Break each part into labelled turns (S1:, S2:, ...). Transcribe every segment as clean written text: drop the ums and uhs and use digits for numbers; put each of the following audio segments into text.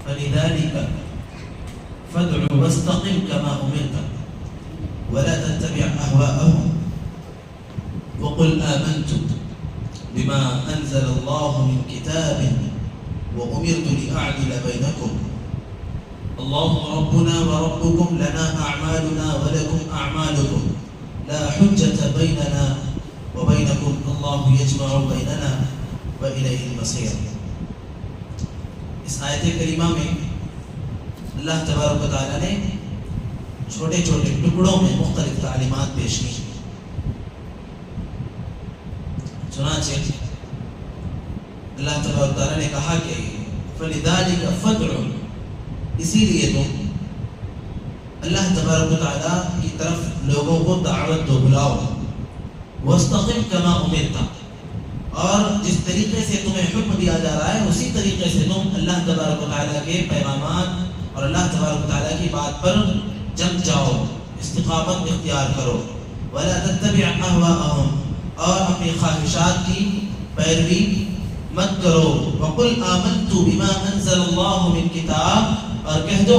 S1: فلذلك فادع واستقم كما أمرت ولا تتبع أهواءهم وقل آمنت بما أنزل الله من كتاب وأمرت لأعدل بينكم الله ربنا وربكم لنا أعمالنا ولكم أعمالكم لا حجة بيننا وبينكم الله يجمع بيننا وإليه المصير. اس آیت کریمہ میں اللہ تبارک و تعالیٰ نے چھوٹے چھوٹے ٹکڑوں میں مختلف تعلیمات پیش کی. چنانچہ اللہ تبارک و تعالیٰ نے کہا کہ فَلِذَلِكَ فَادْعُ، اسی لیے تم اللہ تبارک و تعالیٰ کی طرف لوگوں کو دعوت دو، بلاؤ. وَاسْتَقِمْ كَمَا أُمِرْتَ، اور جس طریقے سے تمہیں حکم دیا جا رہا ہے اسی طریقے سے تم اللہ تبارک و تعالیٰ کے پیغامات اور اللہ تبارک و تعالیٰ کی بات پر جم جاؤ، استقامت اختیار کرو. وَلَا تَتَّبِعْ أَهْوَاءَهُمْ، اور اپنی خواہشات کی پیروی مت کرو. وَقُلْ آمَنْتُ بِمَا أَنزَلَ اللَّهُ مِنْ كِتَابٍ، اور کہہ دو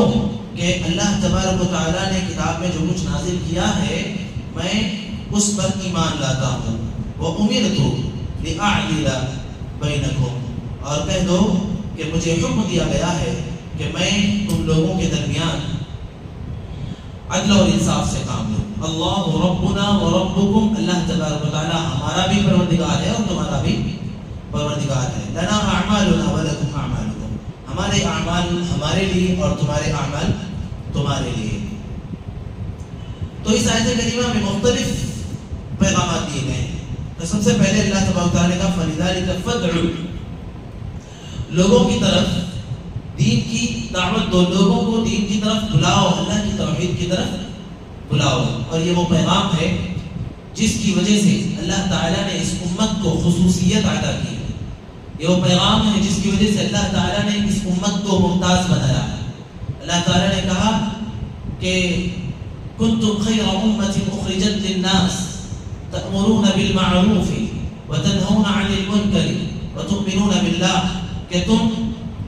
S1: کہ اللہ تبارک و تعالیٰ نے کتاب میں جو کچھ نازل کیا ہے میں اس پر ایمان لاتا ہوں. وَأُمِرْتُ لِأَعْدِلَ بَيْنَكُمْ، اور کہہ دو کہ مجھے حکم دیا گیا ہے کہ میں تم لوگوں کے درمیان عدل اور انصاف سے کام لوں. اللہ ربنا و ربکم، اللہ تبارک و تعالیٰ ہمارا بھی پروردگار ہے اور تمہارا بھی پروردگار ہے. لنا اعمالنا ولکم اعمالکم، ہمارے اعمال ہمارے لیے اور تمہارے اعمال تمہارے لیے. تو اس آیت کریمہ میں مختلف پیغامات دیے گئے ہیں. تو سب سے پہلے اللہ تبارک و تعالیٰ نے کہا فَلِذَلِكَ فَادْعُ، لوگوں کی طرف دین کی دعوت دو، لوگوں کو دین کی طرف بلاؤ، اللہ کی توحید کی طرف بلاؤ. اور یہ وہ پیغام ہے جس کی وجہ سے اللہ تعالیٰ نے اس امت کو خصوصیت عطا کی. یہ وہ پیغام ہے جس کی وجہ سے اللہ تعالیٰ نے اس امت کو ممتاز بنایا. اللہ تعالیٰ نے کہا کہ کنتم خیر امت اخرجت للناس تأمرون بالمعروف وتنہون عن المنکر وتؤمنون باللہ، کہ تم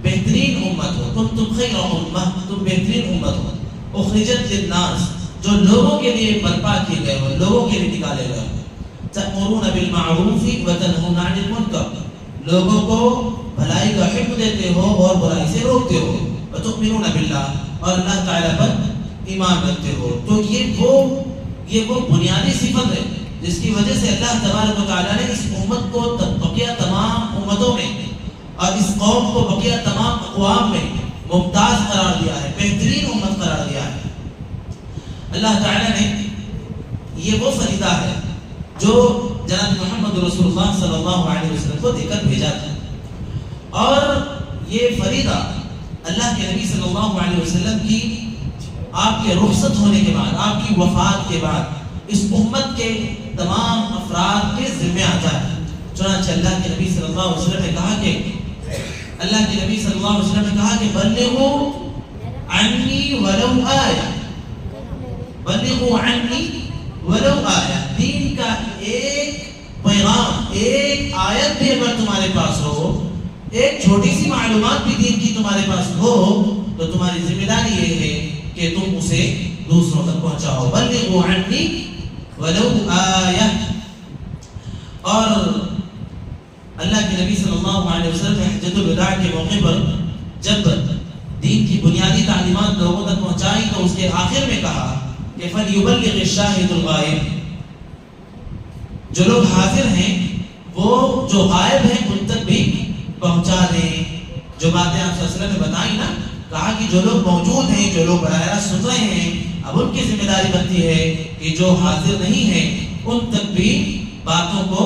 S1: بہترین امت ہو. کنتم خیر امہ، تم بہترین امت ہو. اخرجت للناس، جو لوگوں کے لیے برپا کیے گئے ہو، لوگوں کے لیے نکالے گئے ہو. تأمرون بالمعروف وتنہون عن المنکر، لوگوں کو بھلائی کا حکم دیتے ہو اور برائی سے روکتے ہو. وتؤمنون باللہ، اور اللہ تعالیٰ پر ایمان رکھتے ہو. تو یہ وہ بنیادی صفت ہے جس کی وجہ سے اللہ تبارک و تعالیٰ نے اس امت کو بقیہ تمام امتوں میں اور اس قوم کو بقیہ تمام اقوام میں ممتاز قرار دیا ہے، بہترین امت قرار دیا ہے. اللہ تعالیٰ نے یہ وہ فریضہ ہے جو جناب محمد رسول اللہ صلی اللہ علیہ وسلم کو دے کر بھیجا تھا. اور یہ فریضہ اللہ کے نبی صلی اللہ علیہ وسلم کی آپ کے رخصت ہونے کے بعد، آپ کی وفات کے بعد اس امت کے تمام افراد کے ذمہ آتا ہے. چنانچہ اللہ کے نبی صلی اللہ علیہ وسلم نے کہا کہ بلغوا عنی ولو آیہ، بلغوا عنی ولو آیہ، دین کا ایک پیغام، ایک آیت بھی اگر تمہارے پاس ہو، ایک چھوٹی سی معلومات بھی دین کی تمہارے پاس ہو، تو تمہاری ذمہ داری یہ ہے کہ تم اسے دوسروں تک پہنچاؤ. بلغوا عنی ولو آیہ. اور اللہ کے نبی صلی اللہ علیہ وسلم نے حجۃ الوداع کے موقع پر جب دین کی بنیادی تعلیمات لوگوں تک پہنچائی تو اس کے آخر میں کہا کہ فَلْيُبَلِّغِ الشَّاهِدُ الْغَائِبُ، جو لوگ حاضر ہیں وہ جو غائب ہیں ان تک بھی پہنچا دیں. جو باتیں آپ صلی اللہ علیہ وسلم نے بتائی نا، کہا کہ جو لوگ موجود ہیں، جو لوگ براہ راست سن رہے ہیں، اب ان کی ذمہ داری بنتی ہے کہ جو حاضر نہیں ہیں ان تک بھی باتوں کو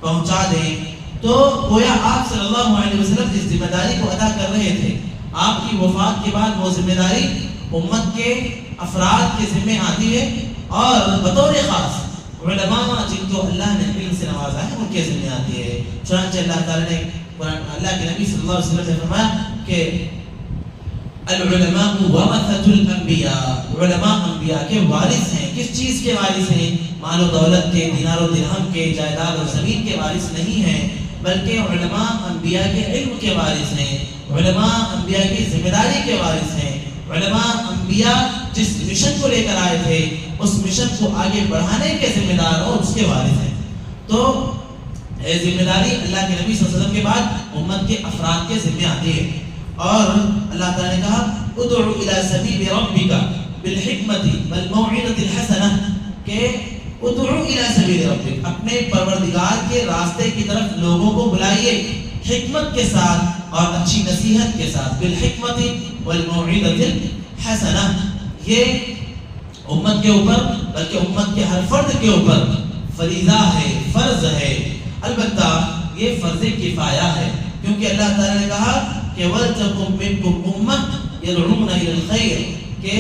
S1: پہنچا دیں. تو گویا آپ صلی اللہ علیہ وسلم جس ذمہ داری کو ادا کر رہے تھے، آپ کی وفات کے بعد وہ ذمہ داری امت کے افراد کے ذمہ آتی ہے، اور بطور خاص علماء جن کو اللہ نے علم سے نوازا ہے ان کے ذمہ آتی ہے. چنانچہ اللہ تعالیٰ نے اللہ کے نبی صلی اللہ علیہ وسلم نے فرمایا کہ العلماء ورثۃ الانبیاء، علماء انبیاء کے وارث ہیں. کس چیز کے وارث ہیں؟ مال و دولت کے، دینار و درہم کے، جائیداد اور زمین کے وارث نہیں ہیں، بلکہ علماء انبیاء کے علم کے وارث ہیں. علماء انبیاء کی ذمہ داری کے وارث ہیں. علماء انبیاء جس مشن کو لے کر آئے تھے اس مشن کو آگے بڑھانے کے ذمہ دار اور اس کے وارث ہیں. تو یہ ذمہ داری اللہ کے نبی صلی اللہ علیہ وسلم کے بعد امت کے افراد کے ذمہ آتی ہے. اور اللہ تعالیٰ نے کہا ادعو الی سبیل ربک بالحکمت والموعظۃ الحسنہ کہ ادعو الی سبیل ربک اپنے پروردگار کے راستے کی طرف لوگوں کو بلائیے حکمت کے ساتھ اور اچھی نصیحت کے ساتھ. بالحکمت والموعظۃ الحسنہ یہ امت کے اوپر بلکہ امت کے ہر فرد کے اوپر فریضہ ہے, فرض ہے. البتہ یہ فرض کفایہ ہے کیونکہ اللہ تعالیٰ نے کہا کہ وَلْتَكُن مِّنكُمْ أُمَّةٌ يَدْعُونَ إِلَى الْخَيْرِ کہ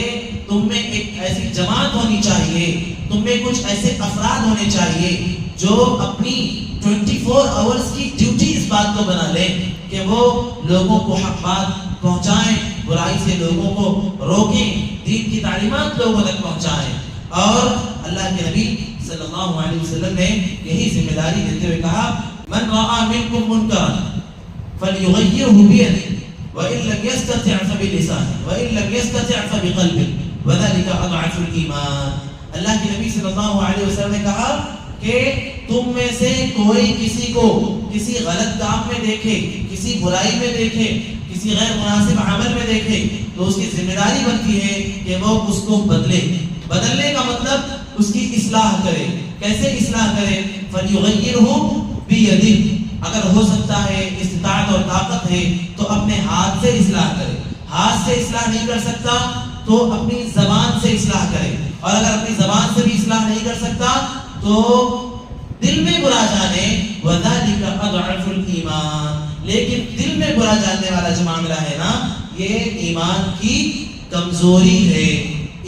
S1: تم میں ایک ایسی جماعت ہونی چاہیے, تم میں کچھ ایسے افراد ہونے چاہیے جو اپنی 24 آورز کی ڈیوٹی اس بات کو بنا لیں کہ وہ لوگوں کو حق بات پہنچائیں, برائی سے لوگوں کو روکیں, دین کی تعلیمات لوگوں تک پہنچائیں. اور اللہ کے نبی صلی اللہ علیہ وسلم نے یہی ذمہ داری دیتے ہوئے کہا من رأى منكم منكرا فليغيره بيده وإن لم يستطع فبلسانه وإن لم يستطع فبقلبه وذلك أضعف الإيمان. اللہ کے نبی صلی اللہ علیہ وسلم نے کہا کہ تم میں سے کوئی کسی کو کسی غلط کام میں دیکھے, کسی برائی میں دیکھے, کسی غیر مناسب عمل میں دیکھے تو اس کی ذمہ داری بنتی ہے کہ وہ اس کو بدلے. بدلنے کا مطلب اس کی اصلاح کرے. کیسے اصلاح کرے؟ فَلْيُغَيِّرْهُ بِيَدِهِ اگر ہو سکتا ہے, استطاعت اور طاقت ہے تو اپنے ہاتھ سے اصلاح کرے. ہاتھ سے اصلاح نہیں کر سکتا تو اپنی زبان سے اصلاح کرے. اور اگر اپنی زبان سے بھی اصلاح نہیں کر سکتا تو دل میں برا جانے وَذَلِكَ أَضْعَفُ الْإِيمَانِ لیکن دل میں برا جاننے والا جو معاملہ ہے نا یہ ایمان کی کمزوری ہے.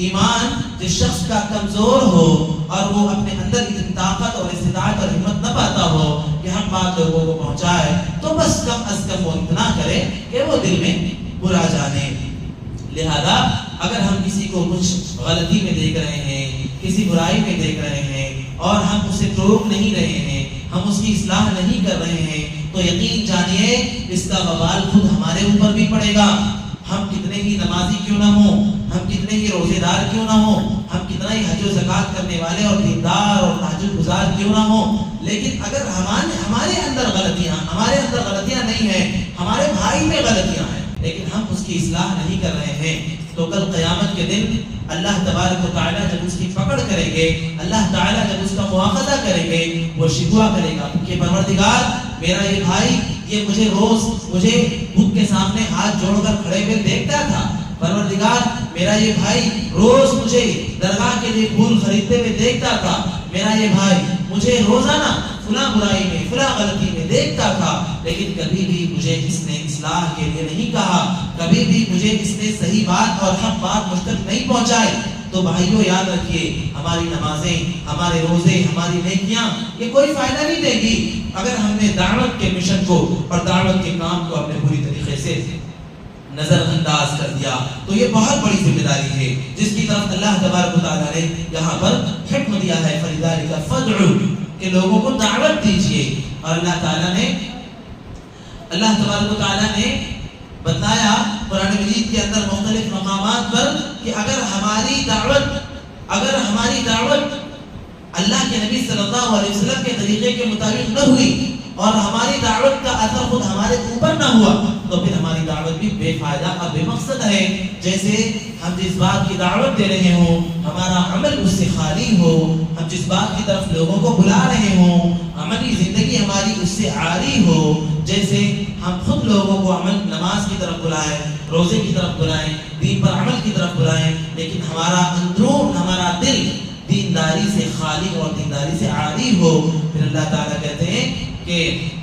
S1: ایمان جس شخص کا کمزور ہو اور وہ اپنے اندر اتنی طاقت اور استطاعت اور ہمت نہ پاتا ہو کہ ہم بات لوگوں کو پہنچائے تو بس کم از کم وہ اتنا کرے کہ وہ دل میں برا جانے. لہذا اگر ہم کسی کو کچھ غلطی میں دیکھ رہے ہیں, کسی برائی میں دیکھ رہے ہیں اور ہم اسے روک نہیں رہے ہیں, ہم اس کی اصلاح نہیں کر رہے ہیں تو یقین جانیے اس کا وبال خود ہمارے اوپر بھی پڑے گا. ہم کتنے ہی نمازی کیوں نہ ہوں, ہم کتنے ہی روزے دار کیوں نہ ہوں, ہم کتنا ہی حج و زکات کرنے والے اور دیندار اور تہجد گزار کیوں نہ ہوں, لیکن اگر ہمارے اندر غلطیاں نہیں ہیں, ہمارے بھائی میں غلطیاں ہیں لیکن ہم اس کی اصلاح نہیں کر رہے ہیں تو کل قیامت کے دن اللہ تبارک و تعالیٰ جب اس کی پکڑ کریں گے, اللہ تعالیٰ جب اس کا مواخذہ کریں گے, وہ شکوہ کرے گا کہ پروردگار میرا یہ بھائی یہ مجھے روز بت کے سامنے ہاتھ جوڑ کر کھڑے ہوئے دیکھتا تھا, پروردگار میرا یہ بھائی روز مجھے درگاہ کے لیے پھول خریدتے ہوئے دیکھتا تھا, میرا یہ بھائی مجھے روزانہ فلاں برائی میں فلاں غلطی میں دیکھتا تھا لیکن کبھی بھی مجھے اس نے اصلاح کے لیے نہیں کہا, کبھی بھی مجھے اس نے صحیح بات اور حق بات مجھ تک نہیں پہنچائی. تو بھائیو یاد رکھیے ہماری نمازیں, ہمارے روزے, ہماری نیکیاں یہ کوئی فائدہ نہیں دے گی اگر ہم نے دعوت کے مشن کو اور دعوت کے کام کو اپنے پوری طریقے سے نظر انداز کر دیا. تو یہ بہت بڑی ذمہ داری ہے جس کی طرف اللہ تبارک و تعالیٰ نے یہاں پر حکم دیا ہے فَلِذَلِكَ فَادْعُوا کہ لوگوں کو دعوت دیجیے. اور اللہ تبارک و تعالیٰ نے بتایا قرآن مجید کے اندر مختلف مقامات پر کہ اگر ہماری دعوت اللہ کے نبی صلی اللہ علیہ وسلم کے طریقے کے مطابق نہ ہوئی اور ہماری دعوت کا اثر خود ہمارے اوپر نہ ہوا تو پھر ہماری دعوت بھی بے فائدہ اور بے مقصد ہے. جیسے ہم جس بات کی دعوت دے رہے ہوں ہمارا عمل اس سے خالی ہو, ہم جس بات کی طرف لوگوں کو بلا رہے ہوں عملی زندگی ہماری اس سے عاری ہو, جیسے ہم خود لوگوں کو عمل نماز کی طرف بلائیں, روزے کی طرف بلائیں, دین پر عمل کی طرف بلائیں لیکن ہمارا اندرون ہمارا دل دینداری سے خالی اور دینداری سے عاری ہو, پھر اللہ تعالیٰ کہتے ہیں کہ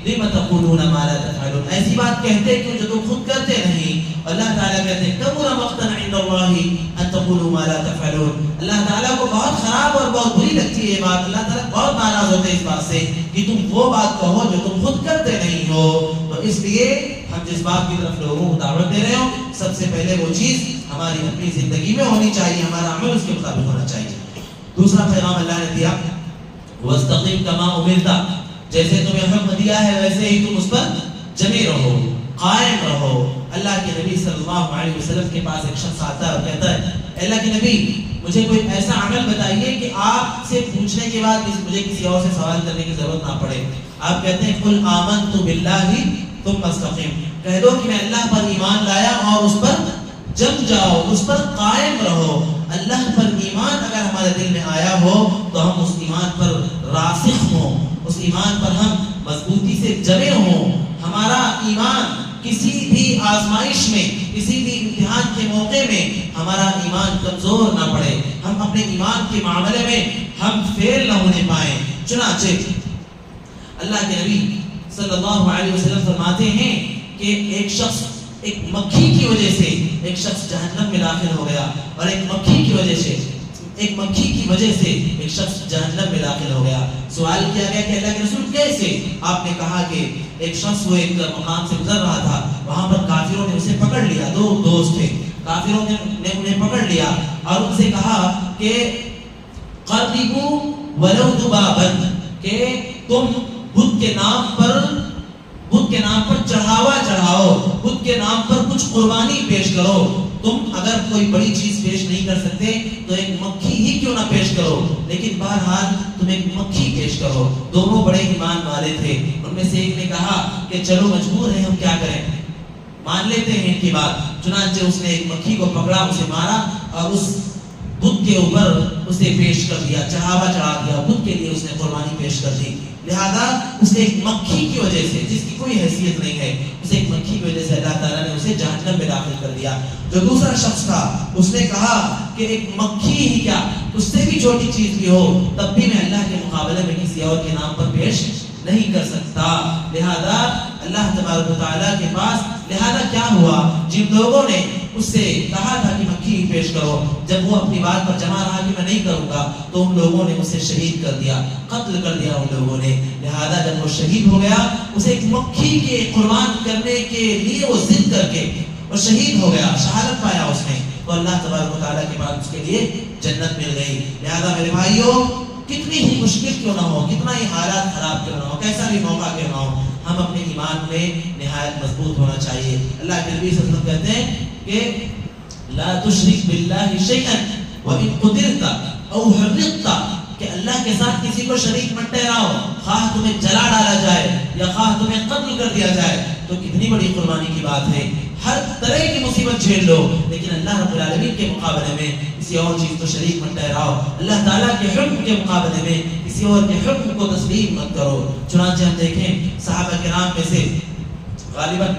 S1: لِمَ تَقُولُونَ مَا لَا تَفْعَلُونَ ایسی بات کہتے کیوں جو تم خود کرتے نہیں. اللہ تعالیٰ کہتے ہیں كَبُرَ مَقْتًا عِندَ اللَّهِ أَن تَقُولُوا مَا لَا تَفْعَلُونَ اللہ تعالیٰ کو بہت خراب اور بہت بری لگتی ہے یہ بات. اللہ تعالیٰ بہت ناراض ہوتے ہیں اس بات سے کہ تم وہ بات کہو جو تم خود کرتے نہیں ہو. تو اس لیے ہم جس بات کی طرف لوگوں کو دعوت دے رہے ہو سب سے پہلے وہ چیز ہماری اپنی زندگی میں ہونی چاہیے, ہمارا عمل اس کے مطابق ہونا چاہیے. دوسرا پیغام اللہ نے دیا وَاسْتَقِمْ كَمَا أُمِرْتَ جیسے تمہیں حکم دیا ہے ویسے ہی تم اس پر جمے رہو, قائم رہو, اللہ کے نبی صلی اللہ علیہ وسلم کے پاس ایک شخص آتا ہے اور کہتا ہے اللہ کے نبی مجھے کوئی ایسا عمل بتائیے کہ آپ سے پوچھنے کے بعد مجھے کسی اور سے سوال کرنے کی ضرورت نہ پڑے. آپ کہتے ہیں قل آمنت باللہ ثم استقم، کہہ دو کہ میں اللہ پر ایمان لایا اور اس پر جم جاؤ، اس پر قائم رہو. اللہ پر ایمان اگر ہمارے دل میں آیا ہو تو ہم اس ایمان پر راسخ ہوں، اس ایمان پر ہم مضبوطی سے جمے ہوں. ہمارا ایمان کسی بھی آزمائش میں، کسی بھی امتحان کے موقع میں ہمارا ایمان کمزور نہ پڑے، ہم اپنے ایمان کے معاملے میں ہم فیل نہ ہونے پائیں. چنانچہ اللہ کے نبی صلی اللہ علیہ وسلم فرماتے ہیں کہ ایک شخص ایک مکھی کی وجہ سے ایک شخص جہنم میں داخل ہو گیا، اور ایک مکھی کی وجہ سے ایک شخص جہنم میں داخل ہو گیا. سوال کیا گیا کہ اللہ کے رسول کیسے؟ آپ نے کہا کہ ایک شخص وہ ایک مقام سے گزر رہا تھا، وہاں پر کافروں نے اسے پکڑ لیا. دو دوست تھے، کافروں نے انہیں پکڑ لیا اور ان سے کہا کہ قربوا ولو ذبابا، کہ تم بدھ کے نام پر چڑھاوا چڑھاؤ، بدھ کے نام پر کچھ قربانی پیش کرو. تم اگر کوئی بڑی چیز پیش نہیں کر سکتے تو ایک مکھی ہی کیوں نہ پیش کرو، لیکن بہرحال تم ایک مکھی پیش کرو. دونوں بڑے ایمان والے تھے. ان میں سے ایک نے کہا کہ چلو مجبور ہیں، ہم کیا کریں، مان لیتے ہیں ان کی بات. چنانچہ اس نے ایک مکھی کو پکڑا، اسے مارا اور اس بدھ کے اوپر اسے پیش کر دیا، چڑھاوا چڑھا دیا، بدھ کے لیے اس نے قربانی پیش کر دی. لہذا اس ایک مکھی کی وجہ سے، جس کی کوئی حیثیت نہیں ہے، اس ایک مکھی کی وجہ سے اللہ تعالیٰ نے اسے جہنم میں داخل کر دیا. جو دوسرا شخص تھا اس نے کہا کہ ایک مکھی ہی کیا، اس سے بھی چھوٹی چیز بھی ہو تب بھی میں اللہ کے مقابلے میں کسی اور کے نام پر پیش نہیں کر سکتا. لہذا اللہ تبارک و تعالیٰ کے پاس، لہذا کیا ہوا، جن لوگوں نے اس سے کہا تھا کہ مکھی ہی پیش کرو، جب وہ اپنی بات پر جمع رہا کہ میں نہیں کروں گا تو ان لوگوں نے اسے شہید کر دیا، قتل کر دیا ان لوگوں نے. لہذا جب وہ شہید ہو گیا، اسے ایک مکھی کے قربان کرنے کے لیے وہ ضد کر کے اور شہید ہو گیا، شہادت پایا اس نے، تو اللہ تبارک و تعالیٰ کے بعد اس کے لیے جنت مل گئی. لہذا میرے بھائیوں، کتنی ہی مشکل کیوں نہ ہو، کتنا ہی حالات خراب کیوں نہ ہو، کیسا بھی موقع کیوں نہ ہو، ہم اپنے ایمان میں نہایت مضبوط ہونا چاہیے. اللہ کے نبی صلی اللہ علیہ وسلم کہتے ہیں کہ لا تشرک باللہ شیئا وَإِن قُتِلْتَ أَوْ حُرِّقْتَ، کہ اللہ کے ساتھ کسی کو شریک مت ٹھہراؤ، خواہ تمہیں جلا ڈالا جائے یا خواہ تمہیں قتل کر دیا جائے. تو کتنی بڑی قربانی کی بات ہے. ہر طرح کی مصیبت جھیل لو لیکن اللہ رب العالمین کے مقابلے میں کسی اور چیز کو شریک مت ٹھہراؤ، اللہ تعالیٰ کے حکم کے مقابلے میں کسی اور کے حکم کو تسلیم مت کرو. چنانچہ ہم دیکھیں صحابہ کرام میں سے غالباً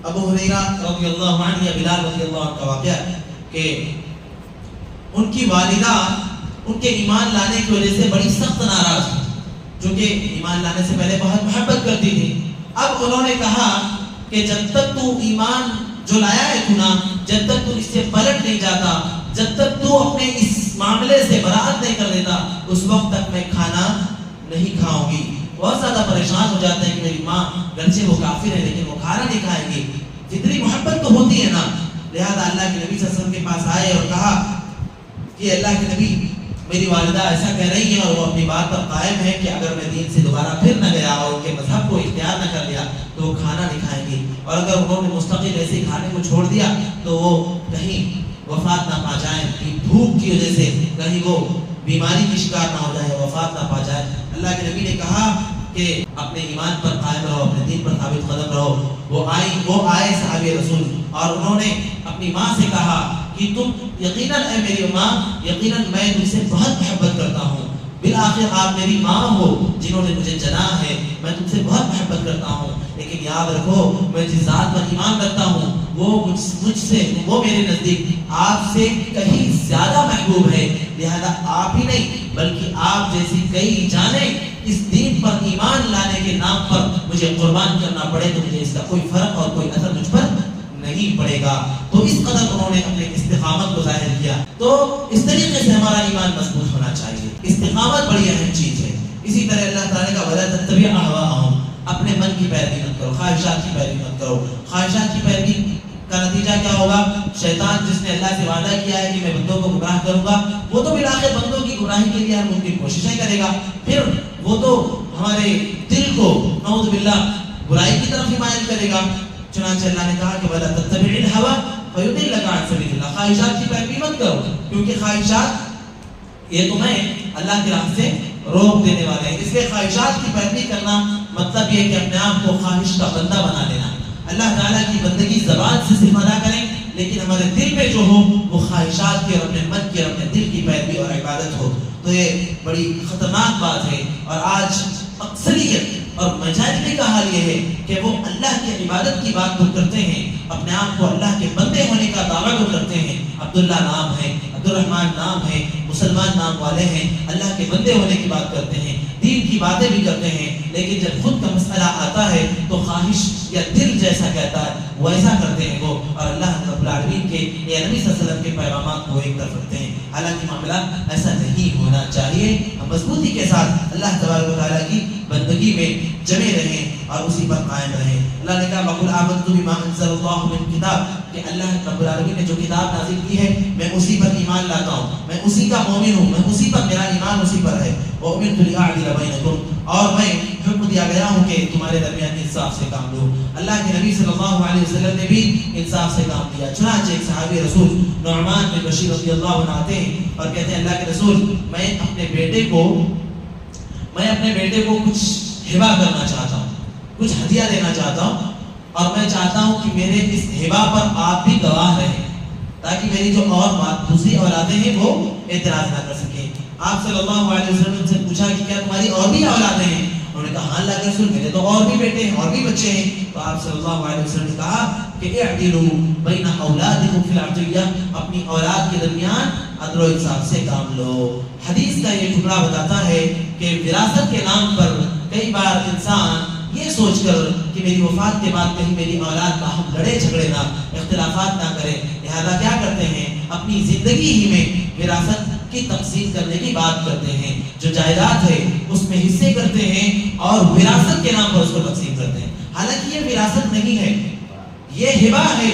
S1: ابو ہریرہ رضی اللہ عنہ یا بلال رضی اللہ عنہ کا واقعہ کہ ان کی والدہ ان کے ایمان لانے کی وجہ سے بڑی سخت ناراض تھی، چونکہ ایمان لانے سے پہلے بہت محبت کرتی تھی. اب انہوں نے کہا کہ جب تک تو ایمان جو لایا ہے تو جب تک تو اس سے پلٹ نہیں جاتا، جب تک تو اپنے اس معاملے سے برات نہیں کر دیتا، اس وقت تک میں کھانا نہیں کھاؤں گی. بہت زیادہ پریشان ہو جاتے ہیں کہ میری ماں گرچہ وہ کافر ہے لیکن وہ کھانا نہیں کھائے گی. فطری محبت تو ہوتی ہے نا. لہذا اللہ کے نبی صلی اللہ علیہ وسلم کے پاس آئے اور کہا کہ اللہ کے نبی میری والدہ ایسا کہہ رہی ہے اور وہ اپنی بات پر قائم ہے کہ اگر میں دین سے دوبارہ پھر نہ گیا اور ان کے مذہب کو اختیار نہ کر لیا تو وہ کھانا نہیں کھائیں گی، اور اگر انہوں نے مستقل ایسے کھانے کو چھوڑ دیا تو وہ کہیں وفات نہ پا جائیں، بھوک کی وجہ سے کہیں وہ بیماری کی شکار نہ ہو جائے، وفات نہ پا جائے. اللہ کے نبی نے کہا کہ اپنے ایمان پر قائم رہو، اپنے دین پر ثابت قدم رہو. وہ آئے صحابی رسول اور انہوں نے اپنی ماں سے کہا کہ تم یقیناً اے میری ماں، یقیناً میں تم سے بہت محبت کرتا ہوں، بالآخر آپ میری ماں ہو جنہوں نے مجھے جنا ہے، میں تم سے بہت محبت کرتا ہوں، لیکن یاد رکھو میں جس ذات پر ایمان رکھتا ہوں وہ میرے نزدیک آپ سے کہیں زیادہ محبوب ہے. لہذا آپ ہی نہیں بلکہ آپ جیسی کئی جانیں اس دین پر ایمان لانے کے نام پر مجھے قربان کرنا پڑے تو مجھے اس کا کوئی فرق اور کوئی اثر مجھ پر نہیں پڑے گا. تو اس قدر انہوں نے اپنے استقامت کو ظاہر کیا. تو اس طریقے سے ہمارا ایمان مضبوط ہونا چاہیے. استقامت بڑی اہم چیز ہے. اسی طرح اللہ تعالیٰ کا وَلَا تَتَّبِعْ أَهْوَاءَهُمْ، اپنے من کی پیروی مت کرو، خواہشات کی پیروی مت کرو. خواہشات کی پیروی کا نتیجہ کیا ہوگا؟ شیطان جس نے اللہ سے وعدہ کیا ہے کہ میں بندوں کو گمراہ کروں گا، وہ تو بالآخر بندوں کی گمراہی کے لیے ہر ممکن کوششیں کرے گا. پھر وہ تو ہمارے دل کو نعوذ باللہ برائی کی طرف ہی مائل کرے گا. چنانچہ اللہ نے کہا کہ وَلَا تَتَّبِعِ الْهَوَىٰ فَيُضِلَّكَ عَنْ سَبِيلِ اللَّهِ، خواہشات کی پیروی مت کرو کیونکہ خواہشات یہ تمہیں اللہ کی راہ سے روک دینے والے ہیں. اس لیے خواہشات کی پیروی کرنا مطلب یہ کہ اپنے آپ کو خواہش کا بندہ بنا لینا. اللہ تعالیٰ کی بندگی زبان سے صرف ادا کریں لیکن ہمارے دل میں جو ہو وہ خواہشات کی اور اپنے من کی اور اپنے دل کی پیروی اور عبادت ہو. تو یہ بڑی خطرناک بات ہے. اور آج اکثریت اور میجارٹی کا حال یہ ہے کہ وہ اللہ کی عبادت کی بات تو کرتے ہیں، اپنے آپ کو اللہ کے بندے ہونے کا دعویٰ تو کرتے ہیں. عبداللہ نام ہے، عبد الرحمن نام ہے، مسلمان نام والے ہیں، اللہ کے بندے ہونے کی بات کرتے ہیں، دین کی باتیں بھی کرتے ہیں، لیکن جب خود کا مسئلہ آتا ہے تو خواہش یا دل جیسا کہتا ہے ویسا کرتے ہیں وہ، اور اللہ رب العالمین کے یا نبی صلی اللہ علیہ وسلم کے پیغامات کو ایک طرف رکھتے ہیں. حالانکہ معاملہ ایسا نہیں ہونا چاہیے. ہم مضبوطی کے ساتھ اللہ تبارک و تعالیٰ کی بندگی میں جمے رہیں اور اسی پر قائم رہیں. اللہ نے کہا وَقُلْ آمَنْتُ بِمَا أَنزَلَ اللَّهُ مِنْ کتاب، کہ اللہ رب العالمین نے جو کتاب نازل کی ہے میں اسی پر ایمان لاتا ہوں، میں اسی کا مومن ہوں، میں اسی پر، میرا ایمان اسی پر ہے. وَأُمِرْتُ لِأَعْدِلَ بَيْنَكُمْ، اور میں حکم دیا گیا ہوں کہ تمہارے درمیان انصاف سے کام لو. اللہ کے نبی صلی اللہ علیہ وسلم نے بھی انصاف سے کام دیا. چنانچہ ایک صحابی رسول نعمان بن بشیر رضی اللہ عنہ آتے ہیں اور کہتے ہیں اللہ کے رسول میں اپنے بیٹے کو کچھ ہبہ کرنا چاہتا ہوں، کچھ ہدیہ دینا چاہتا ہوں، اور میں چاہتا ہوں کہ میرے اس ہبہ پر آپ بھی گواہ رہیں تاکہ میری جو اور دوسری اولادیں ہیں وہ اعتراض نہ کر سکیں. آپ صلی اللہ علیہ وسلم سے پوچھا کہ کیا تمہاری اور بھی اولادیں ہیں؟ انہوں نے کہا ہاں اللہ کے رسول میرے تو اور بھی بیٹے ہیں اور بھی بچے ہیں. تو آپ صلی اللہ علیہ وسلم نے کہا کہ اعدلوا بین اولادکم فی العطیہ، اپنی اولاد کے درمیان عدل و انصاف سے کام لو. حدیث کا یہ ٹکڑا بتاتا ہے کہ وراثت کے نام پر کئی بار انسان یہ سوچ کر کہ میری وفات کے بعد کہیں میری اولاد کا ہم لڑے جھگڑے نہ، اختلافات نہ کرے، لہذا کیا کرتے ہیں اپنی زندگی ہی میں وراثت کی تقسیم کرنے کی بات کرتے ہیں. جو جائیداد ہے اس میں حصے کرتے ہیں اور وراثت کے نام پر اس کو تقسیم کرتے ہیں. حالانکہ یہ وراثت نہیں ہے، یہ ہبہ ہے،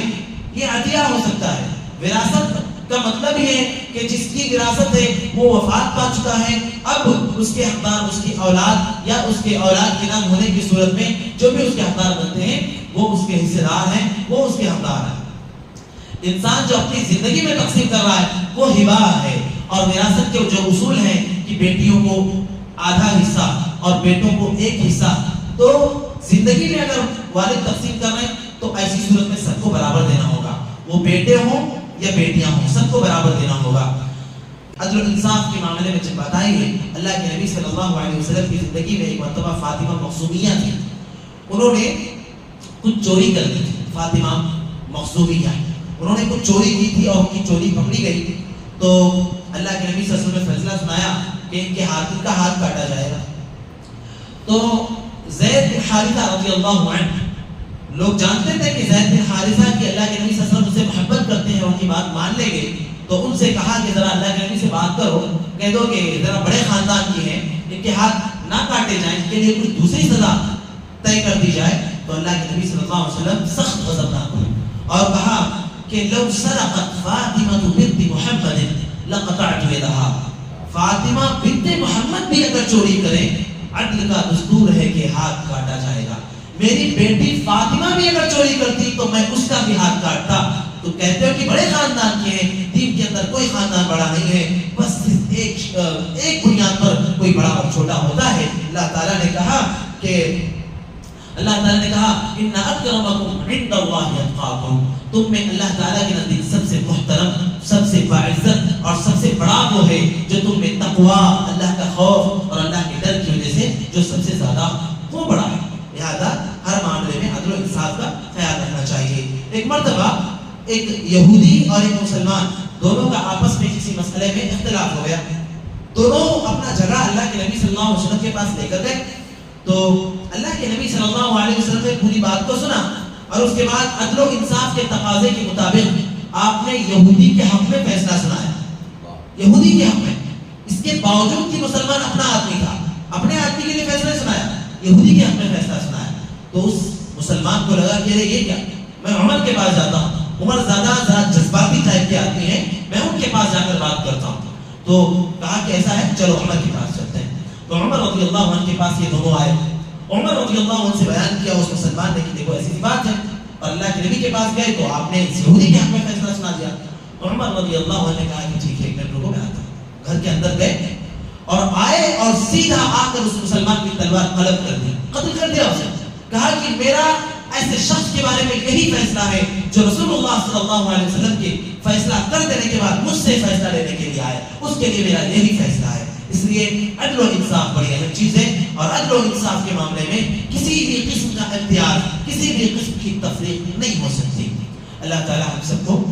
S1: یہ عطیہ ہو سکتا ہے. وراثت کا مطلب یہ ہے کہ جس کی وراثت ہے وہ وفات پا چکا ہے، اب اس کے حقدار اس کی اولاد یا اس کے اولاد کے نام ہونے کی صورت میں جو بھی اس کے حقدار بنتے ہیں وہ اس کے حصے دار ہیں، وہ اس کے حقدار ہیں. انسان جو اپنی زندگی میں تقسیم کر رہا ہے وہ ہبہ ہے. اور وراثت کے جو اصول ہیں کہ بیٹیوں کو آدھا حصہ اور بیٹوں کو ایک حصہ، تو زندگی میں اگر والد تقسیم کر رہے ہیں تو ایسی صورت میں سب کو برابر دینا ہوگا، وہ بیٹے ہوں یا بیٹیاں ہوں، سب کو برابر دینا ہوگا. عدل و انصاف کے معاملے میں جب بات آئی ہے، اللہ کے نبی صلی اللہ علیہ وسلم کی زندگی میں ایک مرتبہ فاطمہ مخزومیہ تھی، انہوں نے کچھ چوری کر دی تھی. فاطمہ مخزومیہ انہوں نے کچھ چوری کی تھی اور ان کی چوری پکڑی گئی تھی. تو اللہ کے نبی صلی اللہ علیہ وسلم نے فیصلہ سنایا کہ ان کا ہاتھ کاٹا جائے گا. تو زید بن حارثہ رضی اللہ عنہ، لوگ جانتے تھے کہ زید بن حارثہ کی اللہ کے نبی صلی اللہ علیہ وسلم سے محبت کرتے ہیں اور ان کی بات مان لیں گے، تو ان سے کہا کہ ذرا اللہ کے نبی سے بات کرو، کہہ دو کہ ذرا بڑے خاندان کی ہیں، ان کے ہاتھ نہ کاٹے جائیں، ان کے لیے کچھ دوسری سزا طے کر دی جائے. تو اللہ کے نبی صلی اللہ علیہ وسلم سخت غضبناک ہوئے اور کہا کہ لو سرقت فاطمہ بنت محمد لقطعت یدها، فاطمہ بنت محمد بھی اگر چوری کریں عدل کا دستور ہے کہ ہاتھ کاٹا جائے گا. میری بیٹی فاطمہ بھی اگر چوری کرتی تو میں اس کا بھی ہاتھ کاٹتا. تو کہتے ہو کہ بڑے خاندان کے ہیں، دین کے اندر کوئی خاندان بڑا نہیں ہے، بس ایک بنیاد پر کوئی بڑا اور چھوٹا ہوتا ہے. اللہ تعالیٰ نے کہا ان اکرمکم عند اللہ اتقاکم، تم میں اللہ تعالیٰ کے نزدیک سب سے محترم، سب سے باعزت اور سب سے بڑا وہ ہے جو تم میں تقوی، اللہ کا خوف اور اللہ کے ڈر کی وجہ سے جو سب سے زیادہ وہ بڑا ہے. لہذا ہر معاملے میں عدل و انصاف کا خیال رکھنا چاہیے. ایک مرتبہ ایک یہودی اور ایک مسلمان دونوں کا آپس میں کسی مسئلے میں اختلاف ہو گیا. دونوں اپنا جھگڑا اللہ کے نبی صلی اللہ علیہ وسلم کے پاس لے کر گئے. تو اللہ کے نبی صلی اللہ علیہ وسلم نے پوری بات کو سنا اور اس کے بعد عدل و انصاف کے تقاضے کے مطابق آپ نے یہودی کے حق میں فیصلہ سنایا. یہودی کے حق میں، اس کے باوجود کہ مسلمان اپنا آدمی تھا، اپنے آدمی کے لیے فیصلہ سنایا، یہودی کے حق میں فیصلہ سنایا. تو اس مسلمان کو لگا کہ یہ کیا، میں عمر کے پاس جاتا ہوں، عمر زیادہ جذباتی ٹائپ کے آدمی ہیں، میں ان کے پاس جا کر بات کرتا ہوں. تو کہا کہ ایسا ہے چلو عمر کے پاس چلتے ہیں. تو عمر رضی اللہ عنہ کے پاس یہ دونوں آئے. عمر رضی اللہ عنہ سے بیان کیا اس مسلمان نے کہ دیکھو ایسی بات ہے اور اللہ کے نبی کے پاس گئے تو آپ نے یہودی کے حق میں فیصلہ سنا دیا. عمر رضی اللہ عنہ نے کہا کہ ٹھیک ہے ایک منٹ رکو میں آتا ہوں. گھر کے اندر گئے اور آئے اور سیدھا آ کر اس مسلمان کی تلوار قلم کر دی, قتل کر دیا اسے. کہا کہ میرا ایسے شخص کے بارے میں یہی فیصلہ ہے جو رسول اللہ صلی اللہ علیہ وسلم کے فیصلہ کر دینے کے بعد مجھ سے فیصلہ لینے کے لیے آئے, اس کے لیے میرا یہی فیصلہ ہے. اس لیے عدل و انصاف بڑی اہم چیز ہے, اور عدل و انصاف کے معاملے میں کسی بھی قسم کا اختیار, کسی بھی قسم کی تفریق نہیں ہو سکتی. اللہ تعالی ہم سب کو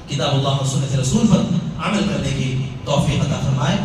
S1: کتاب اللہ و سنت رسول پر عمل کرنے کی توفیق عطا فرمائے.